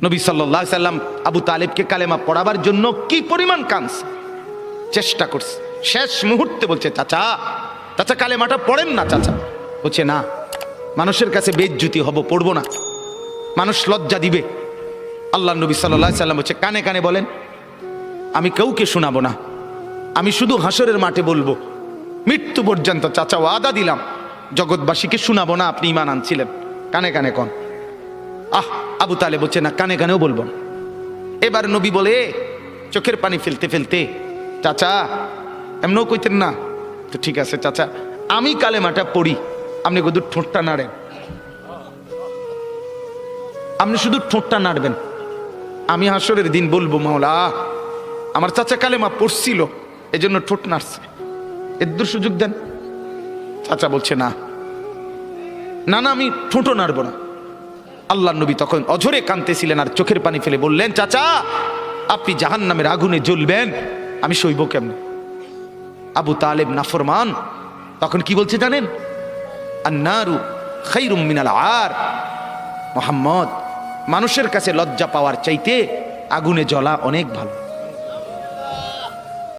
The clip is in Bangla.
নবী সাল্লাল্লাহু আলাইহি সাল্লাম আবু তালেবকে কালেমা পড়াবার জন্য কি পরিমাণ কাঁদছে, চেষ্টা করছে। শেষ মুহূর্তে বলছে, চাচা চাচা কালেমাটা পড়েন না। চাচা বলছে, না, মানুষের কাছে বেইজ্জতি হব, পড়বো না, মানুষ লজ্জা দিবে। আল্লাহ নবী সাল্লাল্লাহু আলাইহি সাল্লাম বলছে, কানে কানে বলেন, আমি কাউকে শোনাবো না, আমি শুধু হাসরের মাঠে বলবো, মৃত্যু পর্যন্ত চাচা ওয়াদা দিলাম জগৎবাসীকে শোনাবো না আপনি ঈমান আনছিলেন, কানে কানে কন। আবু তালেব বলছে, না, কানে কানেও বলবো না। এবার নবী বলে চোখের পানি ফেলতে ফেলতে, চাচা এমনও কইতেন না তো, ঠিক আছে চাচা, আমি কালেমাটা পড়ি, আপনি শুধু ঠোঁটটা নাড়েন, আপনি শুধু ঠোঁটটা নাড়বেন, আমি হাসরের দিন বলবো, মাওলা আমার চাচা কালেমা পড়ছিল এজন্য ঠোঁট নাড়ছে, এর সুযোগ দেন। চাচা বলছে, না না না, আমি ঠোঁটও নাড়বো না। আল্লাহ নবী তখন অঝরে কাঁদতেছিলেন আর চোখের পানি ফেলে বললেন, চাচা আপনি জাহান্নামের আগুনে জ্বলবেন, আমি সইব কেমনে? আবু তালেব নাফরমান তখন কি বলছে জানেন? আন্নারু খায়রুম মিনাল আর। মুহাম্মদ, মানুষের কাছে লজ্জা পাওয়ার চাইতে আগুনে জ্বলা অনেক ভালো।